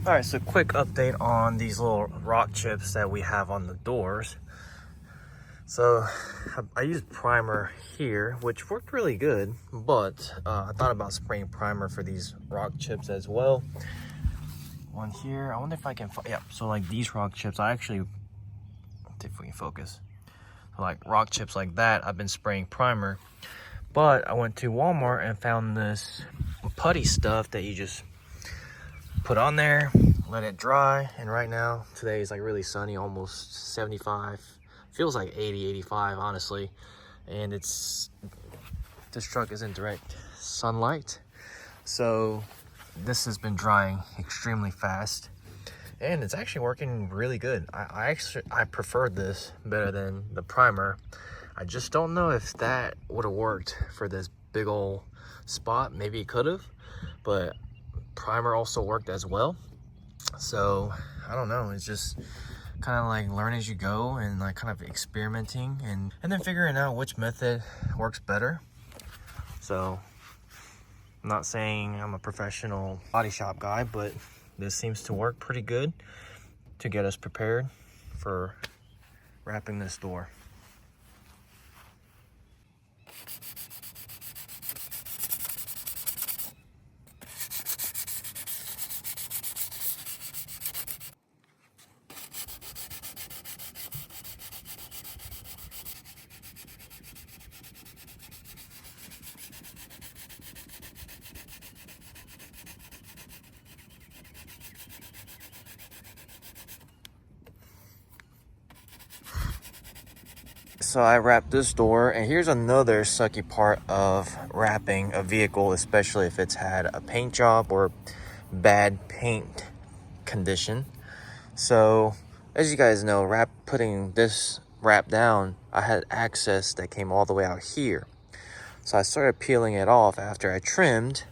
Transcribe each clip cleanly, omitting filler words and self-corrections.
All right, so quick update on these little rock chips that we have on the doors. So I used primer here, which worked really good, but I thought about spraying primer for these rock chips as well. One here, I wonder if I can, yeah, so like these rock chips, let's see if we can focus. So like rock chips like that, I've been spraying primer, but I went to Walmart and found this putty stuff that you just put on there, let it dry, and right now, today is like really sunny, almost 75, feels like 80, 85, honestly, and this truck is in direct sunlight, so this has been drying extremely fast, and it's actually working really good. I preferred this better than the primer. I just don't know if that would have worked for this big old spot. Maybe it could have, but primer also worked as well. So I don't know, it's just kind of like learn as you go and like kind of experimenting and then figuring out which method works better. So I'm not saying I'm a professional body shop guy, but this seems to work pretty good to get us prepared for wrapping this door. So I wrapped this door, and here's another sucky part of wrapping a vehicle, especially if it's had a paint job or bad paint condition. So as you guys know, putting this wrap down, I had access that came all the way out here. So I started peeling it off after I trimmed,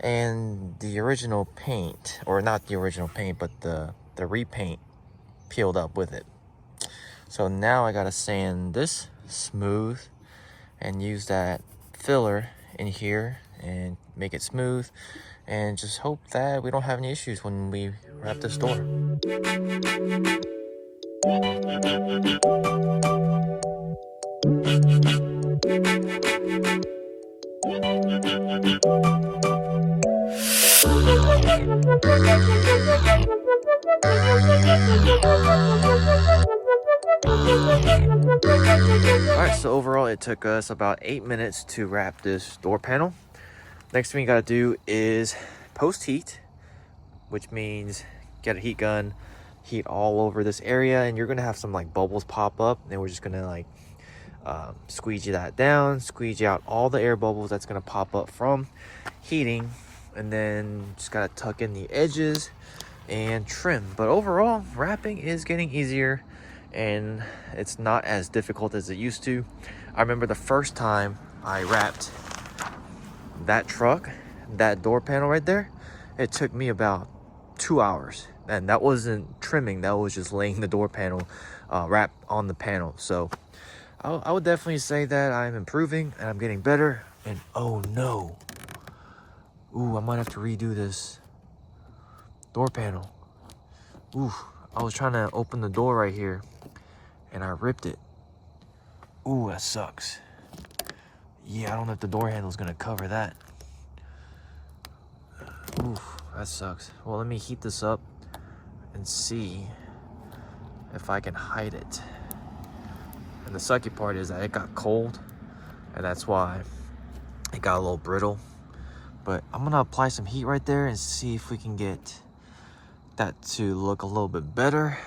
and the original paint, or not the original paint, but the repaint peeled up with it. So now I gotta sand this smooth and use that filler in here and make it smooth, and just hope that we don't have any issues when we wrap this door. Alright, so overall it took us about 8 minutes to wrap this door panel. Next thing you gotta do is post heat, which means get a heat gun, heat all over this area, and you're gonna have some like bubbles pop up, and we're just gonna like squeegee that down, squeegee out all the air bubbles that's gonna pop up from heating, and then just gotta tuck in the edges and trim. But overall, wrapping is getting easier and it's not as difficult as it used to. I remember the first time I wrapped that truck, that door panel right there, it took me about 2 hours, and that wasn't trimming, that was just laying the door panel wrapped on the panel. So I would definitely say that I'm improving and I'm getting better. And oh no, ooh, I might have to redo this door panel. Ooh, I was trying to open the door right here and I ripped it. Ooh, that sucks. Yeah, I don't know if the door handle is gonna cover that. Ooh, that sucks. Well, let me heat this up and see if I can hide it. And the sucky part is that it got cold, and that's why it got a little brittle. But I'm gonna apply some heat right there and see if we can get that to look a little bit better.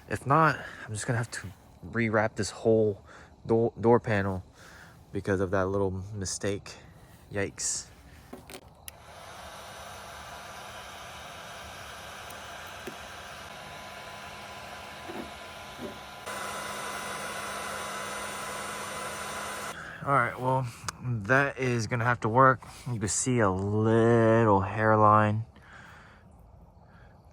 If not, I'm just gonna have to rewrap this whole door panel because of that little mistake. Yikes. All right, well, that is gonna have to work. You can see a little hairline.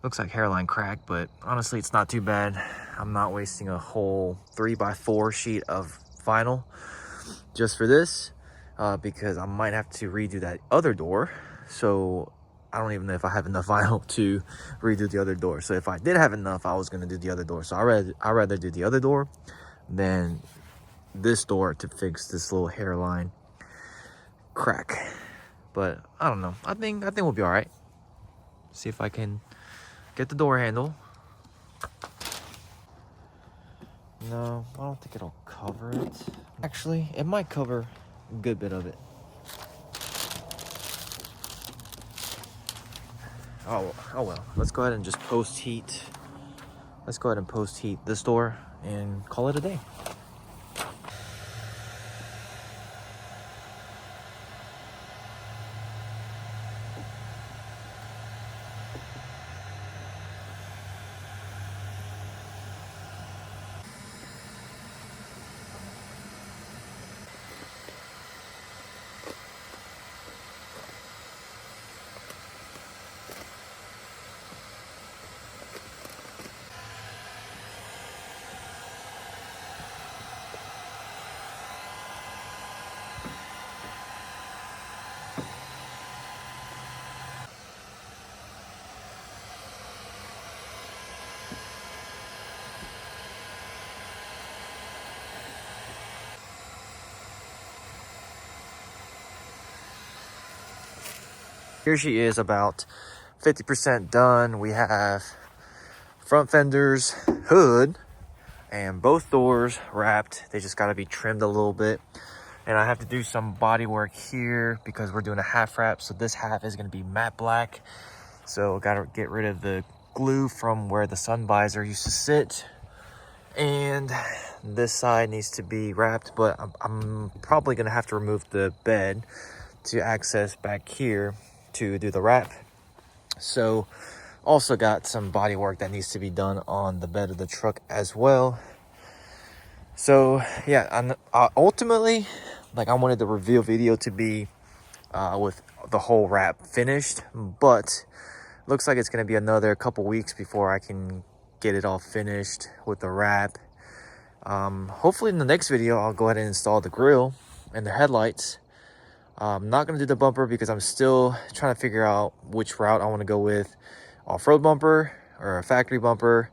Looks like hairline crack, but honestly, it's not too bad. I'm not wasting a whole 3x4 sheet of vinyl just for this, because I might have to redo that other door. So I don't even know if I have enough vinyl to redo the other door. So if I did have enough, I was gonna do the other door. So I'd rather do the other door than this door to fix this little hairline crack. But I don't know. I think we'll be all right. See if I can get the door handle. No, I don't think it'll cover it. Actually, it might cover a good bit of it. Oh well. Let's go ahead and just post heat. Let's go ahead and post heat this door and call it a day. Here she is, about 50% done. We have front fenders, hood, and both doors wrapped. They just got to be trimmed a little bit. And I have to do some body work here because we're doing a half wrap. So this half is going to be matte black. So got to get rid of the glue from where the sun visor used to sit. And this side needs to be wrapped, but I'm probably going to have to remove the bed to access back here to do the wrap. So also got some body work that needs to be done on the bed of the truck as well. So yeah, ultimately, like, I wanted the reveal video to be with the whole wrap finished, but looks like it's going to be another couple weeks before I can get it all finished with the wrap. Hopefully in the next video I'll go ahead and install the grill and the headlights. I'm not going to do the bumper because I'm still trying to figure out which route I want to go with. Off-road bumper or a factory bumper.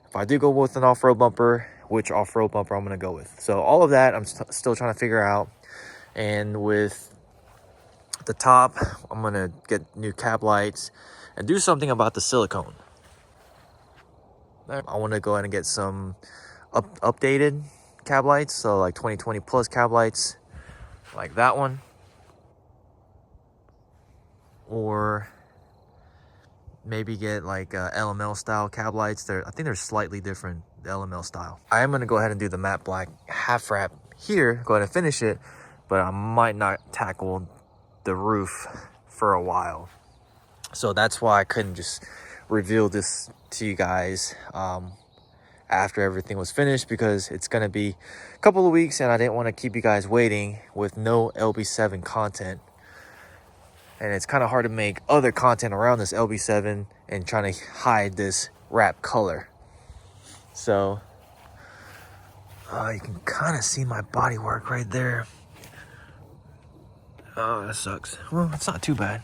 If I do go with an off-road bumper, which off-road bumper I'm going to go with. So all of that I'm still trying to figure out. And with the top, I'm going to get new cab lights and do something about the silicone. I want to go ahead and get some updated cab lights. So like 2020 plus cab lights, like that one. Or maybe get like LML style cab lights. I think they're slightly different, the LML style. I am going to go ahead and do the matte black half wrap here, go ahead and finish it, but I might not tackle the roof for a while. So that's why I couldn't just reveal this to you guys after everything was finished, because it's going to be a couple of weeks and I didn't want to keep you guys waiting with no LB7 content. And it's kind of hard to make other content around this LB7 and trying to hide this wrap color. So you can kind of see my body work right there. Oh, that sucks. Well, it's not too bad.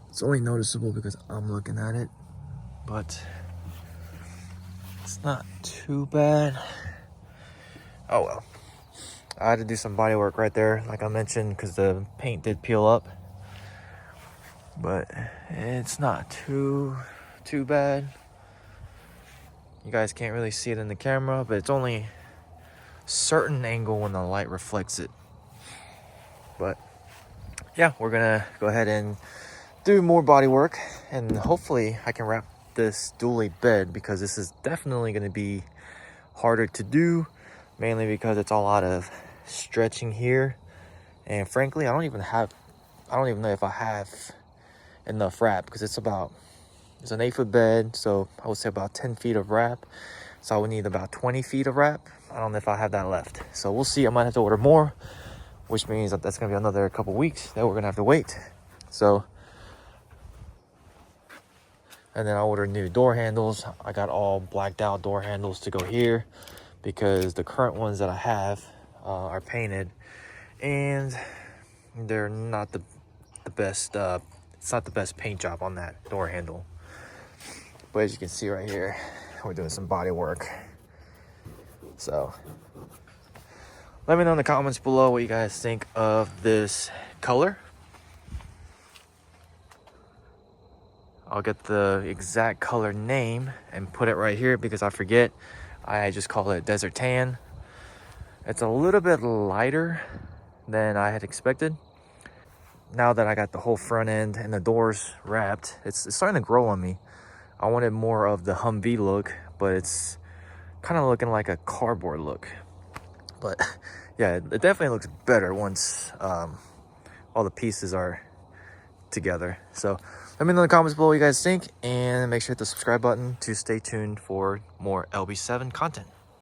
It's only noticeable because I'm looking at it, but it's not too bad. Oh well. I had to do some body work right there, like I mentioned, because the paint did peel up. But it's not too bad. You guys can't really see it in the camera, but it's only a certain angle when the light reflects it. But yeah, we're gonna go ahead and do more body work, and hopefully I can wrap this dually bed, because this is definitely going to be harder to do, mainly because it's a lot of stretching here. And frankly, I don't even know if I have enough wrap, because it's an 8-foot bed, so I would say about 10 feet of wrap. So I would need about 20 feet of wrap. I don't know if I have that left, so we'll see. I might have to order more, which means that's gonna be another couple weeks that we're gonna have to wait. So, and then I ordered new door handles. I got all blacked out door handles to go here, because the current ones that I have are painted and they're not the best it's not the best paint job on that door handle. But as you can see right here, we're doing some body work. So let me know in the comments below what you guys think of this color. I'll get the exact color name and put it right here because I forget. I just call it Desert Tan. It's a little bit lighter than I had expected. Now that I got the whole front end and the doors wrapped, it's starting to grow on me. I wanted more of the Humvee look, but it's kind of looking like a cardboard look. But yeah, it definitely looks better once all the pieces are together. So let me know in the comments below what you guys think, and make sure to hit the subscribe button to stay tuned for more LB7 content.